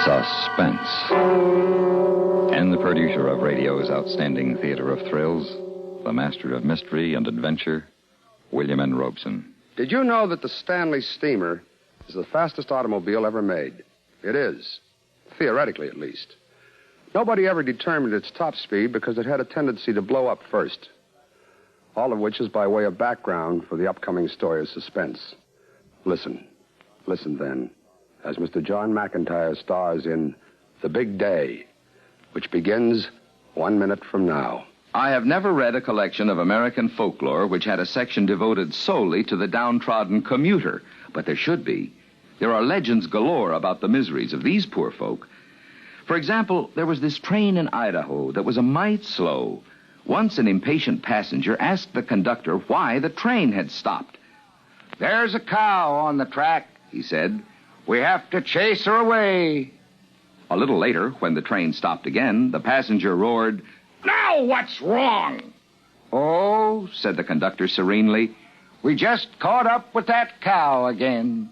Suspense. And the producer of radio's outstanding theater of thrills, the master of mystery and adventure, William N. Robeson. Did you know that the Stanley Steamer is the fastest automobile ever made? It is. Theoretically, at least. Nobody ever determined its top speed because it had a tendency to blow up first. All of which is by way of background for the upcoming story of suspense. Listen. Listen, then, as Mr. John McINTIRE stars in The Big Day, which begins 1 minute from now. I have never read a collection of American folklore which had a section devoted solely to the downtrodden commuter, but there should be. There are legends galore about the miseries of these poor folk. For example, there was this train in Idaho that was a mite slow. Once an impatient passenger asked the conductor why the train had stopped. "There's a cow on the track," he said. "We have to chase her away." A little later, when the train stopped again, the passenger roared, "Now what's wrong?" "Oh," said the conductor serenely, "we just caught up with that cow again."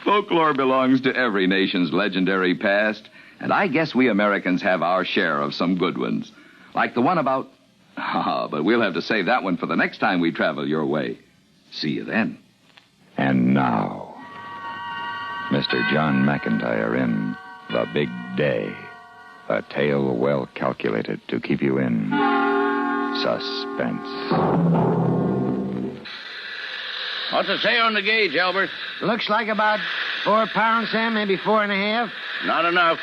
Folklore belongs to every nation's legendary past, and I guess we Americans have our share of some good ones. Like the one about... but we'll have to save that one for the next time we travel your way. See you then. And now, Mr. John McINTIRE in The Big Day. A tale well calculated to keep you in suspense. What's it say on the gauge, Albert? Looks like about 4 pounds, Sam, maybe 4.5. Not enough.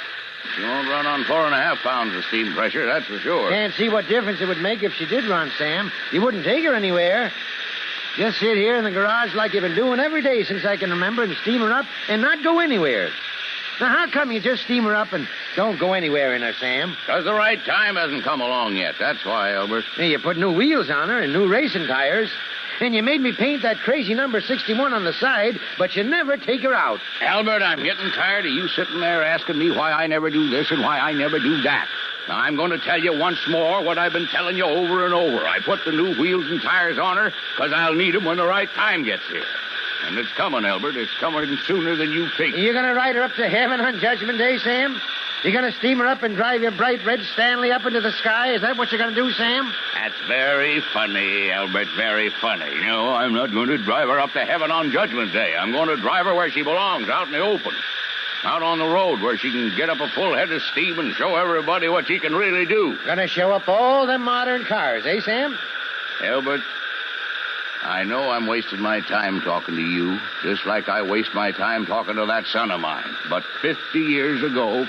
She won't run on 4.5 pounds of steam pressure, that's for sure. Can't see what difference it would make if she did run, Sam. You wouldn't take her anywhere. Just sit here in the garage like you've been doing every day since I can remember and steam her up and not go anywhere. Now, how come you just steam her up and don't go anywhere in her, Sam? Because the right time hasn't come along yet. That's why, Albert. Hey, you put new wheels on her and new racing tires. And you made me paint that crazy number 61 on the side, but you never take her out. Albert, I'm getting tired of you sitting there asking me why I never do this and why I never do that. Now, I'm going to tell you once more what I've been telling you over and over. I put the new wheels and tires on her because I'll need them when the right time gets here. And it's coming, Albert. It's coming sooner than you think. You're going to ride her up to heaven on Judgment Day, Sam? You're going to steam her up and drive your bright red Stanley up into the sky? Is that what you're going to do, Sam? That's very funny, Albert, very funny. No, I'm not going to drive her up to heaven on Judgment Day. I'm going to drive her where she belongs, out in the open. Out on the road where she can get up a full head of steam and show everybody what she can really do. Going to show up all them modern cars, eh, Sam? Albert, I know I'm wasting my time talking to you, just like I waste my time talking to that son of mine. But 50 years ago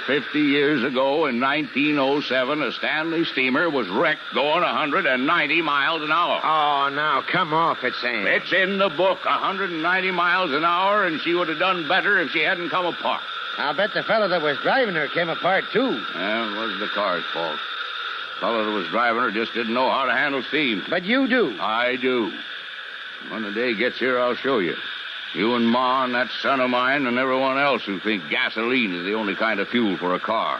in 1907, a Stanley steamer was wrecked going 190 miles an hour. Oh, now, come off it, Sam. It's in the book, 190 miles an hour, and she would have done better if she hadn't come apart. I'll bet the fellow that was driving her came apart, too. It was the car's fault. The fellow that was driving her just didn't know how to handle steam. But you do. I do. When the day gets here, I'll show you. You and Ma and that son of mine and everyone else who think gasoline is the only kind of fuel for a car.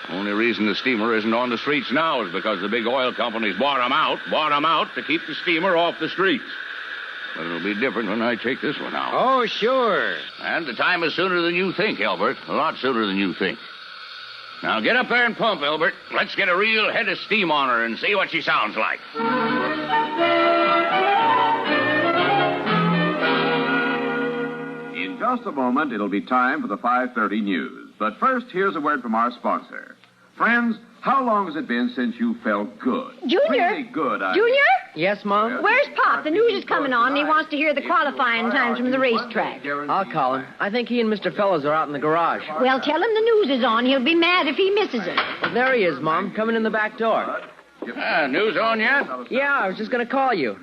The only reason the steamer isn't on the streets now is because the big oil companies bought 'em out to keep the steamer off the streets. But it'll be different when I take this one out. Oh, sure. And the time is sooner than you think, Albert. A lot sooner than you think. Now, get up there and pump, Albert. Let's get a real head of steam on her and see what she sounds like. In just a moment, it'll be time for the 5:30 news. But first, here's a word from our sponsor. Friends, how long has it been since you felt good? Junior? Really good, Junior? Yes, Mom? Where's Pop? The news is coming on, and he wants to hear the qualifying times from the racetrack. I'll call him. I think he and Mr. Fellows are out in the garage. Well, tell him the news is on. He'll be mad if he misses it. Well, there he is, Mom, coming in the back door. News on yet? Yeah, I was just going to call you.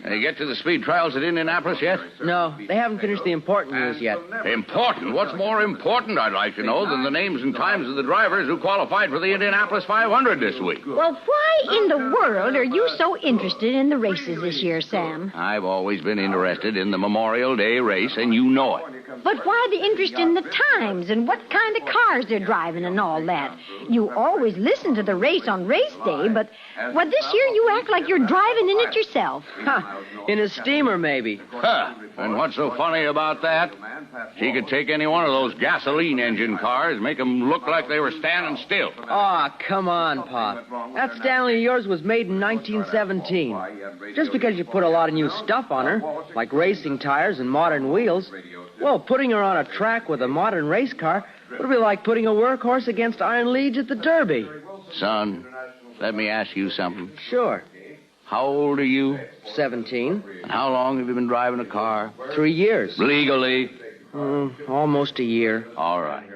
They get to the speed trials at Indianapolis yet? No, they haven't finished the important news yet. Important? What's more important, I'd like to know, than the names and times of the drivers who qualified for the Indianapolis 500 this week? Well, why in the world are you so interested in the races this year, Sam? I've always been interested in the Memorial Day race, and you know it. But why the interest in the times and what kind of cars they're driving and all that? You always listen to the race on race day, but this year you act like you're driving in it yourself. In a steamer, maybe. Huh. And what's so funny about that? She could take any one of those gasoline engine cars, make them look like they were standing still. Aw, come on, Pop. That Stanley of yours was made in 1917. Just because you put a lot of new stuff on her, like racing tires and modern wheels, well, putting her on a track with a modern race car would be like putting a workhorse against iron leads at the Derby. Son, let me ask you something. Sure. How old are you? 17. And how long have you been driving a car? 3 years. Legally? Almost a year. All right.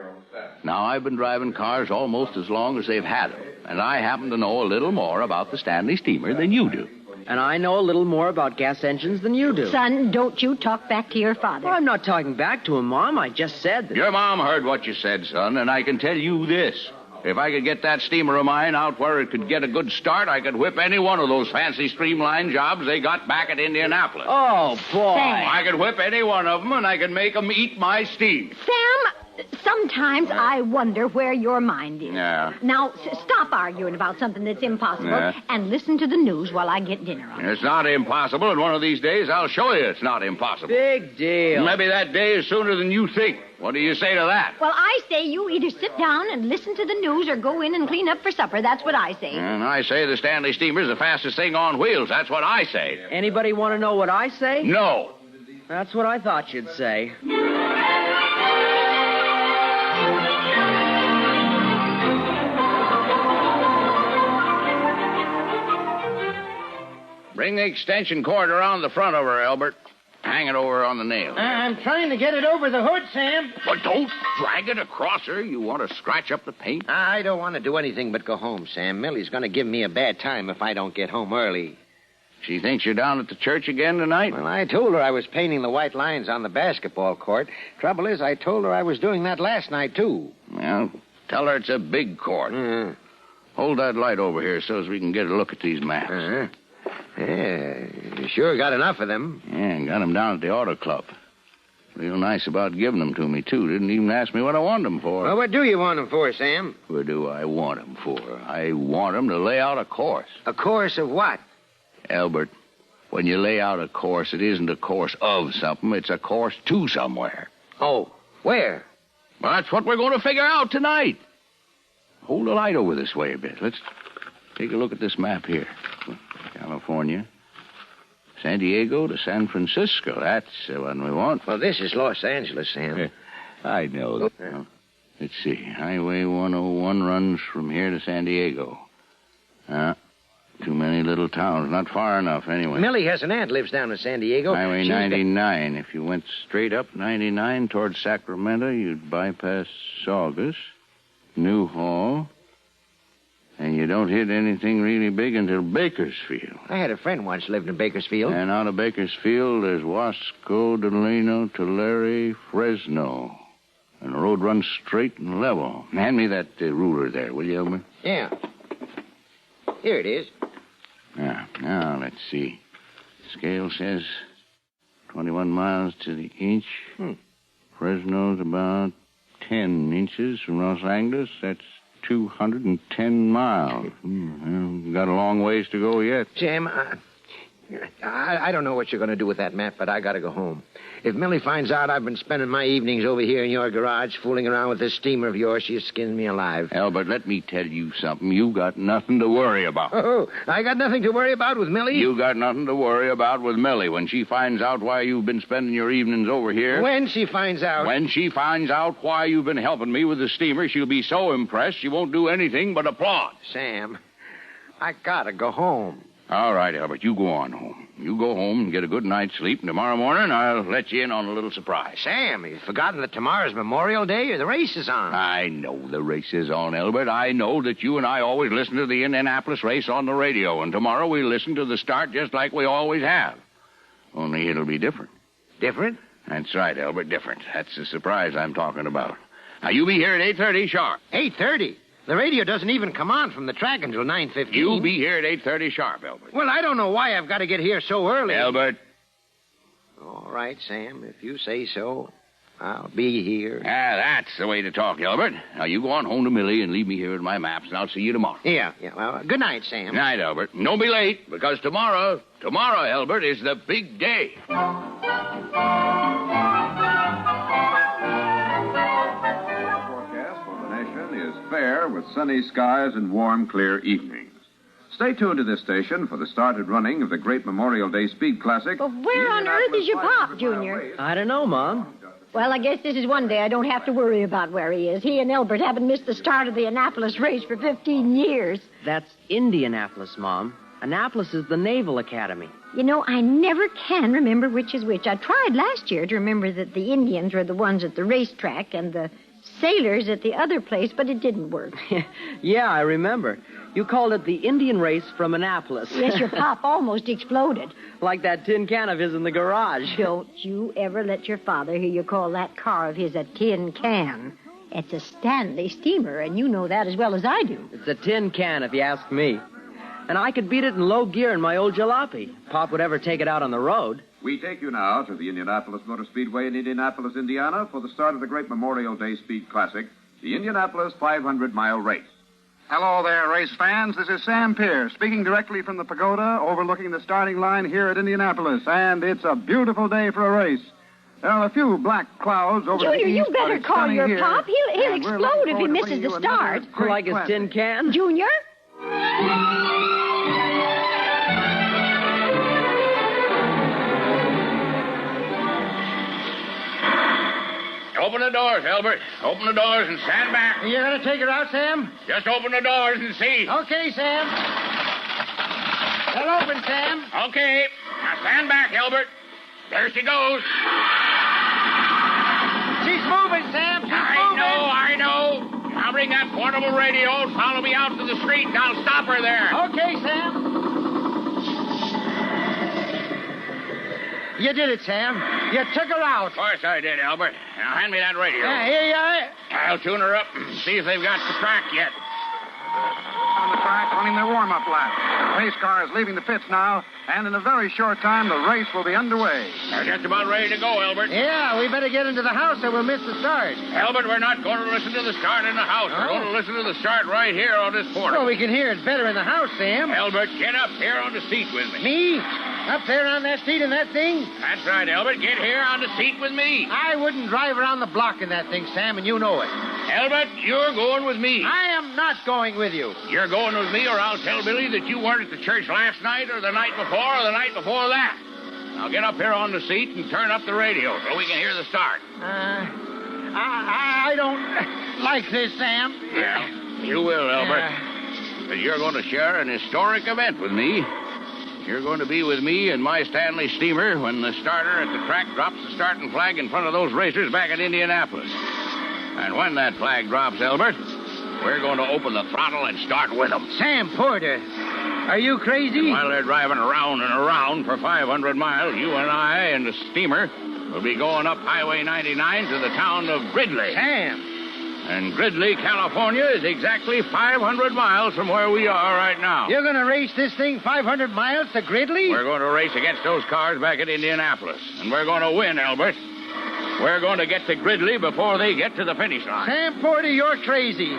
Now, I've been driving cars almost as long as they've had them, and I happen to know a little more about the Stanley steamer than you do. And I know a little more about gas engines than you do. Son, don't you talk back to your father. Well, I'm not talking back to him, Mom. I just said that... Your mom heard what you said, son, and I can tell you this. If I could get that steamer of mine out where it could get a good start, I could whip any one of those fancy streamline jobs they got back at Indianapolis. Oh, boy. Sam. I could whip any one of them, and I could make them eat my steam. Sam, sometimes I wonder where your mind is. Yeah. Now, stop arguing about something that's impossible and listen to the news while I get dinner on. It's not impossible, and one of these days I'll show you it's not impossible. Big deal. Maybe that day is sooner than you think. What do you say to that? Well, I say you either sit down and listen to the news or go in and clean up for supper. That's what I say. And I say the Stanley steamer's the fastest thing on wheels. That's what I say. Anybody want to know what I say? No. That's what I thought you'd say. Bring the extension cord around the front of her, Albert. Hang it over on the nail. I'm trying to get it over the hood, Sam. But don't drag it across her. You want to scratch up the paint? I don't want to do anything but go home, Sam. Millie's going to give me a bad time if I don't get home early. She thinks you're down at the church again tonight? Well, I told her I was painting the white lines on the basketball court. Trouble is, I told her I was doing that last night, too. Well, tell her it's a big court. Hold that light over here so as we can get a look at these maps. Yeah, you sure got enough of them. Yeah, got them down at the auto club. Real nice about giving them to me, too. Didn't even ask me what I wanted them for. Well, what do you want them for, Sam? What do I want them for? I want them to lay out a course. A course of what? Albert, when you lay out a course, it isn't a course of something. It's a course to somewhere. Oh, where? Well, that's what we're going to figure out tonight. Hold the light over this way a bit. Let's take a look at this map here. California, San Diego to San Francisco. That's the one we want. Well, this is Los Angeles, Sam. I know. Well, let's see. Highway 101 runs from here to San Diego. Too many little towns. Not far enough, anyway. Millie has an aunt lives down in San Diego. Highway 99. If you went straight up 99 towards Sacramento, you'd bypass Saugus, Newhall, and you don't hit anything really big until Bakersfield. I had a friend once lived in Bakersfield. And out of Bakersfield, there's Wasco, Delano, Tulare, Fresno. And the road runs straight and level. Hand me that ruler there, will you, Elmer? Yeah. Here it is. Now, let's see. Scale says 21 miles to the inch. Fresno's about 10 inches from Los Angeles. That's 210 miles. We've got a long ways to go yet. Sam, I don't know what you're going to do with that map, but I got to go home. If Millie finds out I've been spending my evenings over here in your garage fooling around with this steamer of yours, she'll skin me alive. Albert, let me tell you something. You got nothing to worry about. Oh, I got nothing to worry about with Millie? You got nothing to worry about with Millie. When she finds out why you've been spending your evenings over here... When she finds out? When she finds out why you've been helping me with the steamer, she'll be so impressed she won't do anything but applaud. Sam, I got to go home. All right, Albert, you go on home. You go home and get a good night's sleep, and tomorrow morning I'll let you in on a little surprise. Sam, you've forgotten that tomorrow's Memorial Day or the race is on. I know the race is on, Albert. I know that you and I always listen to the Indianapolis race on the radio, and tomorrow we'll listen to the start just like we always have. Only it'll be different. Different? That's right, Albert, different. That's the surprise I'm talking about. Now, you be here at 8:30 sharp. 8:30? The radio doesn't even come on from the track until 9:15. You'll be here at 8:30 sharp, Albert. Well, I don't know why I've got to get here so early. Albert. All right, Sam, if you say so. I'll be here. Ah, that's the way to talk, Elbert. Now, you go on home to Millie and leave me here with my maps, and I'll see you tomorrow. Yeah. Well, good night, Sam. Good night, Elbert. And don't be late, because tomorrow, Elbert, is the big day. Forecast for the nation is fair with sunny skies and warm, clear evenings. Stay tuned to this station for the started running of the great Memorial Day Speed Classic. But where on earth is your pop, Junior? I don't know, Mom. Well, I guess this is one day I don't have to worry about where he is. He and Elbert haven't missed the start of the Annapolis race for 15 years. That's Indianapolis, Mom. Annapolis is the Naval Academy. You know, I never can remember which is which. I tried last year to remember that the Indians were the ones at the racetrack and the sailors at the other place, but it didn't work. Yeah, I remember. You called it the Indian race from Annapolis. Yes, your pop almost exploded. Like that tin can of his in the garage. Don't you ever let your father hear you call that car of his a tin can. It's a Stanley steamer, and you know that as well as I do. It's a tin can, if you ask me. And I could beat it in low gear in my old jalopy. Pop would ever take it out on the road. We take you now to the Indianapolis Motor Speedway in Indianapolis, Indiana, for the start of the great Memorial Day Speed Classic, the Indianapolis 500-mile race. Hello there, race fans. This is Sam Pierce, speaking directly from the pagoda overlooking the starting line here at Indianapolis. And it's a beautiful day for a race. There are a few black clouds over Junior, the east. you better call your here, pop. He'll explode if he misses the start. Like his tin can? Junior? Open the doors, Elbert. Open the doors and stand back. You gonna take her out, Sam? Just open the doors and see. Okay, Sam. They're open, Sam. Okay. Now stand back, Elbert. There she goes. She's moving, Sam. She's moving. I know. Now bring that portable radio and follow me out to the street, and I'll stop her there. Okay, Sam. You did it, Sam. You took her out. Of course I did, Elbert. Now hand me that radio. Yeah, here you are. I'll tune her up and see if they've got the track yet. On the track, running their warm-up lap. The pace car is leaving the pits now, and in a very short time, the race will be underway. They're just about ready to go, Elbert. Yeah, we better get into the house or we'll miss the start. Albert, we're not going to listen to the start in the house. We're going to listen to the start right here on this portal. Well, we can hear it better in the house, Sam. Albert, get up here on the seat with me. Me? Up there on that seat in that thing? That's right, Albert. Get here on the seat with me. I wouldn't drive around the block in that thing, Sam, and you know it. Albert, you're going with me. I am not going with you. You're going with me, or I'll tell Billy that you weren't at the church last night, or the night before, or the night before that. Now get up here on the seat and turn up the radio so we can hear the start. I don't like this, Sam. Yeah, you will, Albert. But you're going to share an historic event with me. You're going to be with me in my Stanley steamer when the starter at the track drops the starting flag in front of those racers back at Indianapolis. And when that flag drops, Albert, we're going to open the throttle and start with them. Sam Porter, are you crazy? And while they're driving around and around for 500 miles, you and I and the steamer will be going up Highway 99 to the town of Gridley. Sam. And Gridley, California is exactly 500 miles from where we are right now. You're going to race this thing 500 miles to Gridley? We're going to race against those cars back at Indianapolis. And we're going to win, Albert. We're going to get to Gridley before they get to the finish line. Sam Porter, you're crazy.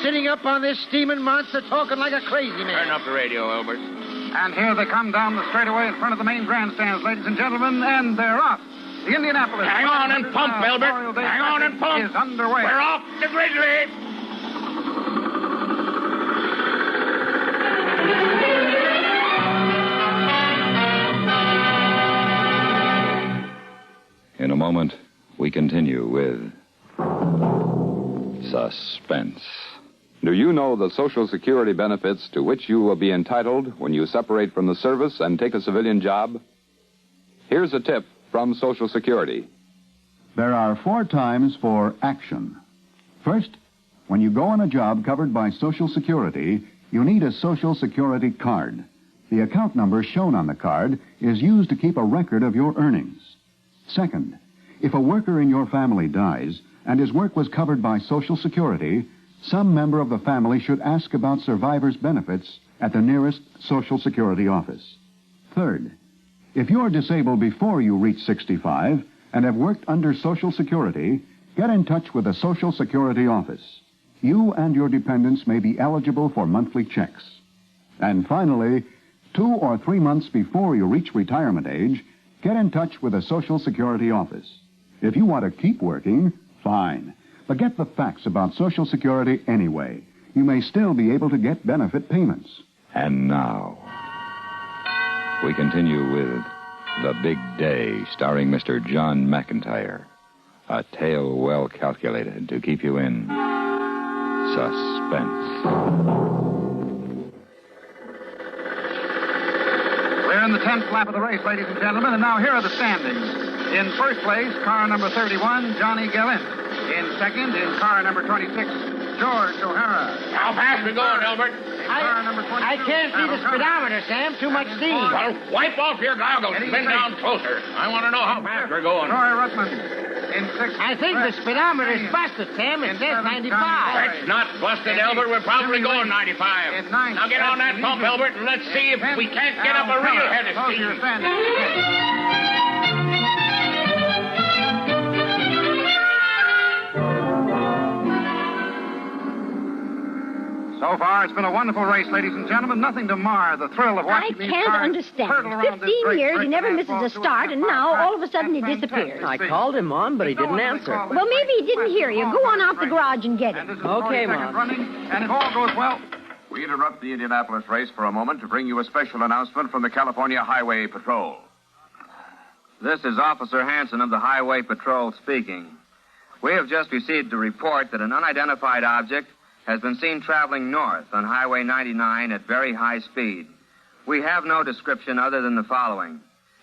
Sitting up on this steaming monster talking like a crazy man. Turn up the radio, Albert. And here they come down the straightaway in front of the main grandstands, ladies and gentlemen, and they're off. The Indianapolis. Hang on and pump, Albert. Hang on and pump. Is underway. We're off to Gridley. In a moment, we continue with Suspense. Do you know the Social Security benefits to which you will be entitled when you separate from the service and take a civilian job? Here's a tip from Social Security. There are 4 times for action. First, when you go on a job covered by Social Security, you need a Social Security card. The account number shown on the card is used to keep a record of your earnings. Second, if a worker in your family dies and his work was covered by Social Security, some member of the family should ask about survivor's benefits at the nearest Social Security office. Third, if you're disabled before you reach 65, and have worked under Social Security, get in touch with the Social Security office. You and your dependents may be eligible for monthly checks. And finally, 2 or 3 months before you reach retirement age, get in touch with the Social Security office. If you want to keep working, fine. But get the facts about Social Security anyway. You may still be able to get benefit payments. And now, we continue with The Big Day, starring Mr. John McINTIRE. A tale well calculated to keep you in suspense. We're in the 10th lap of the race, ladies and gentlemen, and now here are the standings. In first place, car number 31, Johnny Gallant. In second, in car number 26, George O'Hara. How fast we going, Albert? Car number 22, I can't see the speedometer, Sam. Too much steam. Well, wipe off your goggles and bend down closer. I want to know how fast we're going. Roy Ruttman. In sixth. I think the speedometer is busted, Sam. It says 95. That's not busted, Albert. We're probably going 95. Now get on that pump, Albert, and let's see if we can't get up a real head of steam. So far, it's been a wonderful race, ladies and gentlemen. Nothing to mar the thrill of watching these can't cars understand. hurtle around 15 years, he never misses a start, and now, all of a sudden, he disappears. I called him, Mom, but he didn't answer. Well, maybe he didn't hear you. Go on out the garage and get him. Okay, Mom. And if all goes well... We interrupt the Indianapolis race for a moment to bring you a special announcement from the California Highway Patrol. This is Officer Hanson of the Highway Patrol speaking. We have just received a report that an unidentified object has been seen traveling north on Highway 99 at very high speed. We have no description other than the following.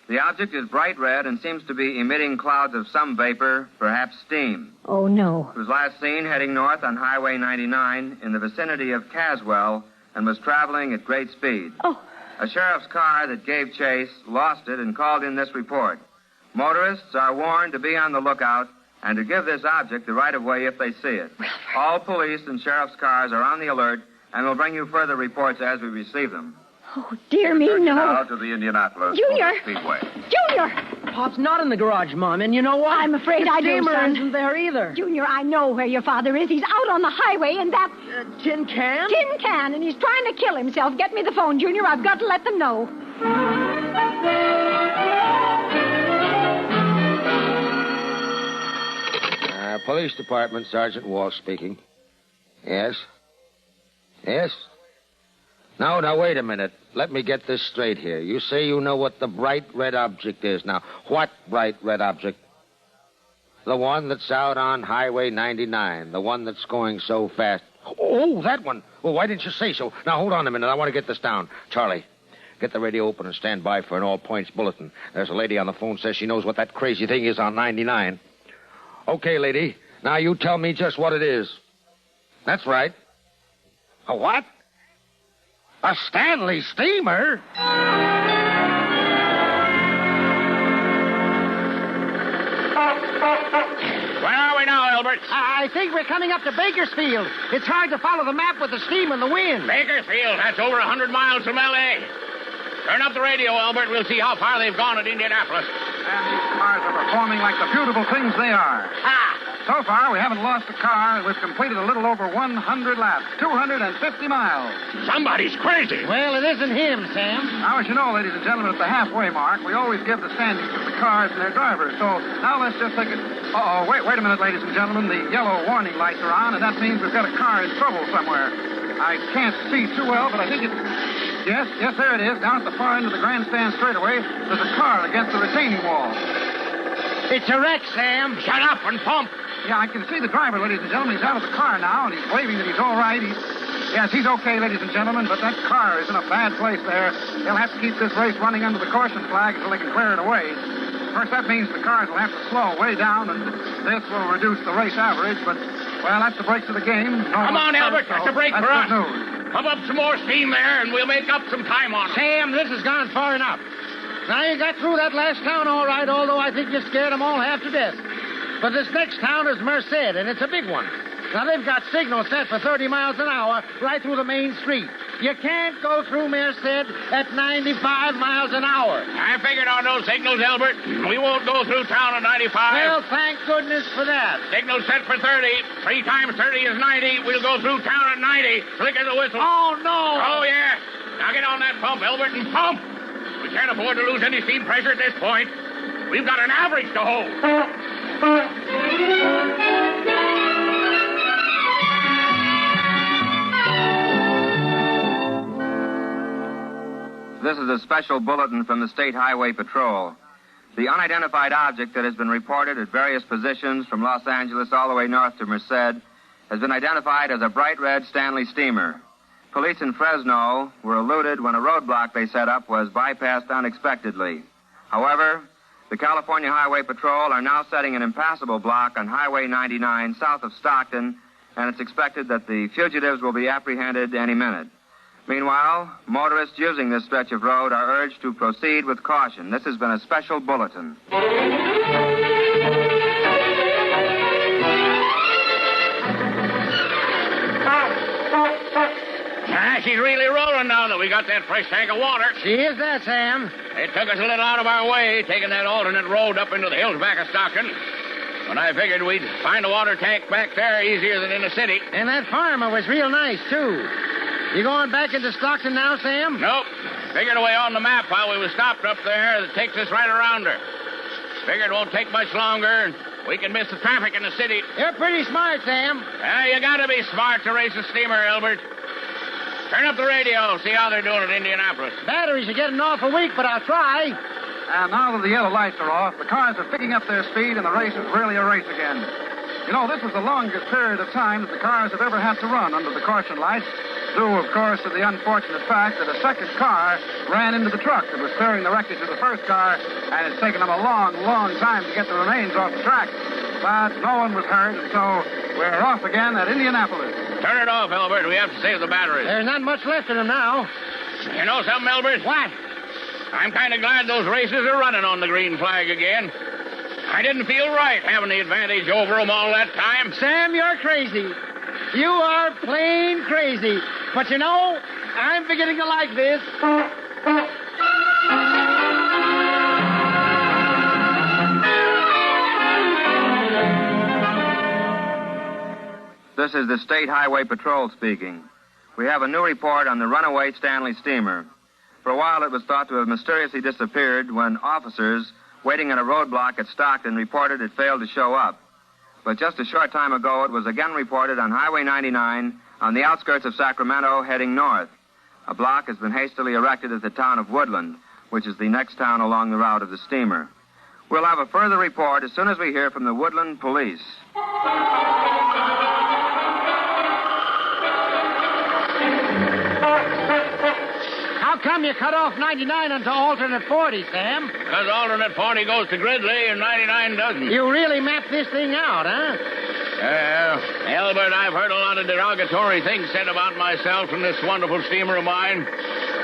The object is bright red and seems to be emitting clouds of some vapor, perhaps steam. Oh, no. It was last seen heading north on Highway 99 in the vicinity of Caswell and was traveling at great speed. Oh. A sheriff's car that gave chase lost it and called in this report. Motorists are warned to be on the lookout and to give this object the right-of-way if they see it. All police and sheriff's cars are on the alert and will bring you further reports as we receive them. Oh, dear me, no. Now to the Indianapolis Junior! Speedway. Junior! Pop's not in the garage, Mom, and you know what? I'm afraid I do, steamer son. isn't there either. Junior, I know where your father is. He's out on the highway in that... tin can? Tin can, and he's trying to kill himself. Get me the phone, Junior. I've got to let them know. Police Department, Sergeant Walsh speaking. Yes? Yes? No, wait a minute. Let me get this straight here. You say you know what the bright red object is. Now, what bright red object? The one that's out on Highway 99. The one that's going so fast. Oh, that one. Well, why didn't you say so? Now, hold on a minute. I want to get this down. Charlie, get the radio open and stand by for an all-points bulletin. There's a lady on the phone says she knows what that crazy thing is on 99. Okay, lady. Now you tell me just what it is. That's right. A what? A Stanley steamer? Where are we now, Albert? I think we're coming up to Bakersfield. It's hard to follow the map with the steam and the wind. Bakersfield, that's over 100 miles from L.A. Turn up the radio, Albert. We'll see how far they've gone at Indianapolis. And these cars are performing like the beautiful things they are. Ha! So far, we haven't lost a car. We've completed a little over 100 laps, 250 miles. Somebody's crazy. Well, it isn't him, Sam. Now, as you know, ladies and gentlemen, at the halfway mark, we always give the standings to the cars and their drivers. So now let's just take it. Wait a minute, ladies and gentlemen. The yellow warning lights are on, and that means we've got a car in trouble somewhere. I can't see too well, but I think it's... Yes, there it is. Down at the far end of the grandstand straightaway, there's a car against the retaining wall. It's a wreck, Sam. Shut up and pump. Yeah, I can see the driver, ladies and gentlemen. He's out of the car now, and he's waving that he's all right. Yes, he's okay, ladies and gentlemen, but that car is in a bad place there. They'll have to keep this race running under the caution flag until they can clear it away. Of course, that means the cars will have to slow way down, and this will reduce the race average, but, well, that's the breaks of the game. Come on, Albert. That's a break for us. Good news. Pump up some more steam there, and we'll make up some time on it. Sam, this has gone far enough. Now, you got through that last town all right, although I think you scared them all half to death. But this next town is Merced, and it's a big one. Now, they've got signals set for 30 miles an hour right through the main street. You can't go through Merced at 95 miles an hour. I figured on those signals, Albert. We won't go through town at 95. Well, thank goodness for that. Signal set for 30. 3 times 30 is 90. We'll go through town at 90. Flick of the whistle. Oh, no. Oh, yeah. Now get on that pump, Albert, and pump. We can't afford to lose any steam pressure at this point. We've got an average to hold. This is a special bulletin from the State Highway Patrol. The unidentified object that has been reported at various positions from Los Angeles all the way north to Merced has been identified as a bright red Stanley steamer. Police in Fresno were eluded when a roadblock they set up was bypassed unexpectedly. However, the California Highway Patrol are now setting an impassable block on Highway 99 south of Stockton, and it's expected that the fugitives will be apprehended any minute. Meanwhile, motorists using this stretch of road are urged to proceed with caution. This has been a special bulletin. She's really rolling now that we got that fresh tank of water. She is that, Sam. It took us a little out of our way, taking that alternate road up into the hills back of Stockton. When I figured we'd find a water tank back there easier than in the city. And that farmer was real nice, too. You going back into Stockton now, Sam? Nope. Figured away on the map while we was stopped up there that takes us right around her. Figured it won't take much longer, and we can miss the traffic in the city. You're pretty smart, Sam. You gotta be smart to race a steamer, Albert. Turn up the radio, see how they're doing at Indianapolis. Batteries are getting awful weak, but I'll try. And now that the yellow lights are off, the cars are picking up their speed, and the race is really a race again. You know, this was the longest period of time that the cars have ever had to run under the caution lights, due, of course, to the unfortunate fact that a second car ran into the truck that was clearing the wreckage of the first car, and it's taken them a long, long time to get the remains off the track. But no one was hurt, and so we're off again at Indianapolis. Turn it off, Albert. We have to save the batteries. There's not much left of them now. You know something, Albert? What? I'm kind of glad those races are running on the green flag again. I didn't feel right having the advantage over them all that time. Sam, you're crazy. You are plain crazy. But you know, I'm beginning to like this. This is the State Highway Patrol speaking. We have a new report on the runaway Stanley steamer. For a while, it was thought to have mysteriously disappeared when officers waiting at a roadblock at Stockton reported it failed to show up. But just a short time ago, it was again reported on Highway 99 on the outskirts of Sacramento heading north. A block has been hastily erected at the town of Woodland, which is the next town along the route of the steamer. We'll have a further report as soon as we hear from the Woodland police. How come you cut off 99 onto alternate 40, Sam? Because alternate 40 goes to Gridley and 99 doesn't. You really mapped this thing out, huh? Albert, I've heard a lot of derogatory things said about myself from this wonderful steamer of mine.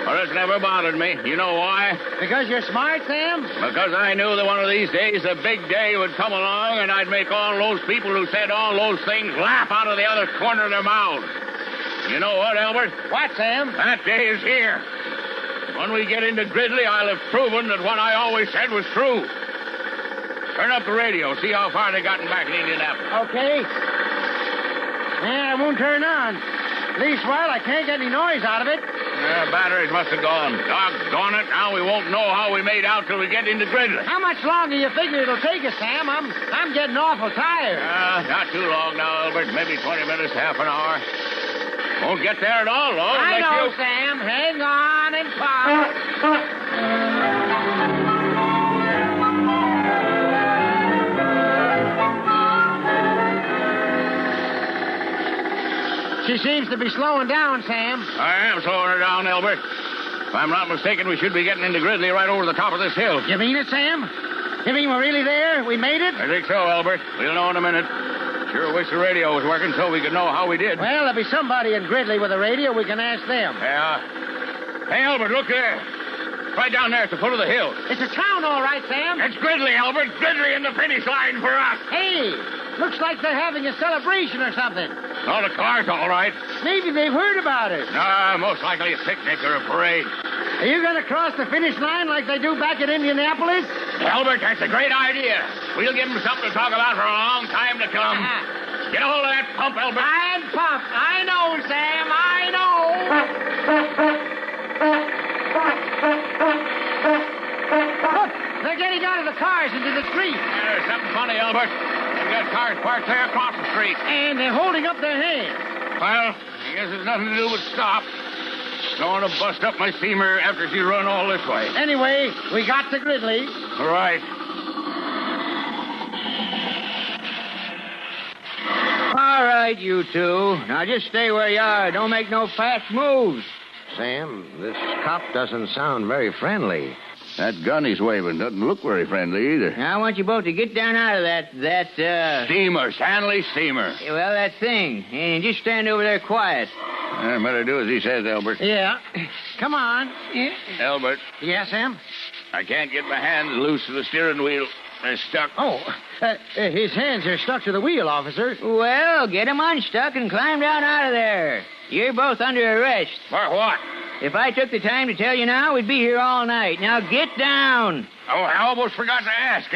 But it's never bothered me. You know why? Because you're smart, Sam? Because I knew that one of these days the big day would come along and I'd make all those people who said all those things laugh out of the other corner of their mouths. You know what, Albert? What, Sam? That day is here. When we get into Gridley, I'll have proven that what I always said was true. Turn up the radio. See how far they've gotten back in Indianapolis. Okay. Yeah, it won't turn on. At least, well, I can't get any noise out of it. Batteries must have gone. Doggone it. Now we won't know how we made out till we get into Gridley. How much longer you figure it'll take us, Sam? I'm getting awful tired. Not too long now, Albert. Maybe 20 minutes, half an hour. Won't get there at all, though. I know, Sam. Hang on and pop. She seems to be slowing down, Sam. I am slowing her down, Albert. If I'm not mistaken, we should be getting into Gridley right over the top of this hill. You mean it, Sam? You mean we're really there? We made it? I think so, Albert. We'll know in a minute. Sure wish the radio was working so we could know how we did. Well, there'll be somebody in Gridley with a radio. We can ask them. Yeah. Hey, Albert, look there. Right down there at the foot of the hill. It's a town, all right, Sam. It's Gridley, Albert. Gridley in the finish line for us. Hey, Looks like they're having a celebration or something. No, the car's all right. Maybe they've heard about it. No, most likely a picnic or a parade. Are you going to cross the finish line like they do back at Indianapolis? Albert, that's a great idea. We'll give them something to talk about for a long time to come. Get a hold of that pump, Albert. And pump. I know, Sam. I know. Look, they're getting out of the cars into the street. There's something funny, Albert. They've got cars parked there across the street. And they're holding up their hands. Well, I guess there's nothing to do but stop. Don't want to bust up my steamer after she run all this way. Anyway, we got to Gridley. All right. All right, you two. Now just stay where you are. Don't make no fast moves. Sam, this cop doesn't sound very friendly. That gun he's waving doesn't look very friendly either. Now, I want you both to get down out of that. Steamer, Stanley steamer. Well, that thing. And just stand over there quiet. I better do as he says, Albert. Yeah. Come on. Yeah. Albert. Yeah, Sam? I can't get my hands loose to the steering wheel. They're stuck. Oh, his hands are stuck to the wheel, officer. Well, get 'em unstuck and climb down out of there. You're both under arrest. For what? If I took the time to tell you now, we'd be here all night. Now get down. Oh, I almost forgot to ask.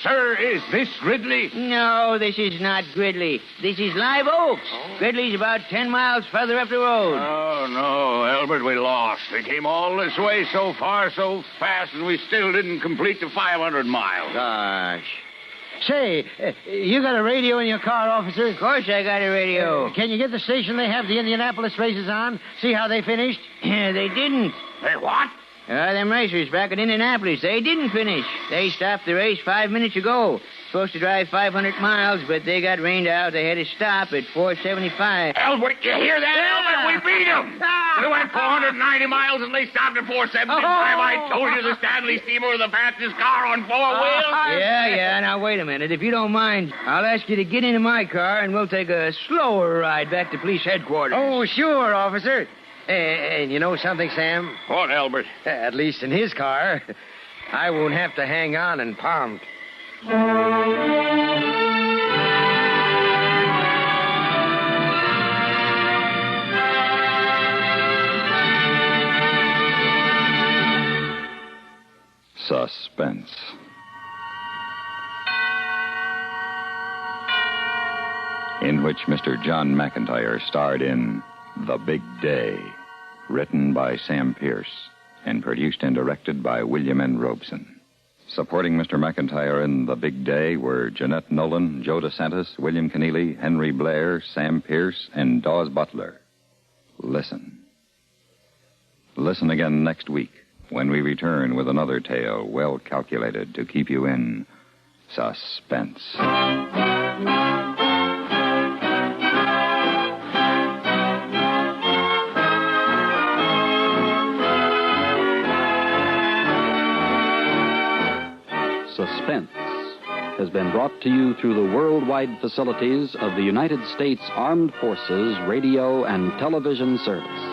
Sir, is this Gridley? No, this is not Gridley. This is Live Oaks. Oh. Gridley's about 10 miles further up the road. Oh, no, Albert, we lost. We came all this way so far, so fast, and we still didn't complete the 500 miles. Gosh. Say, you got a radio in your car, officer? Of course I got a radio. Can you get the station they have the Indianapolis races on? See how they finished? They didn't. They what? Them racers back at Indianapolis, they didn't finish. They stopped the race 5 minutes ago. Supposed to drive 500 miles, but they got rained out. They had to stop at 475. Albert, you hear that, Albert? We beat them. We went 490 miles and they stopped at 475. I told you the Stanley steamer was the fastest car on four wheels. Yeah. Now, wait a minute. If you don't mind, I'll ask you to get into my car and we'll take a slower ride back to police headquarters. Oh, sure, officer. And you know something, Sam? What, Albert? At least in his car. I won't have to hang on and pump. Suspense. In which Mr. John McINTIRE starred in The Big Day, written by Sam Pierce and produced and directed by William N. Robeson. Supporting Mr. McINTIRE in The Big Day were Jeanette Nolan, Joe DeSantis, William Keneally, Henry Blair, Sam Pierce, and Dawes Butler. Listen. Listen again next week when we return with another tale well calculated to keep you in suspense. Suspense has been brought to you through the worldwide facilities of the United States Armed Forces Radio and Television Service.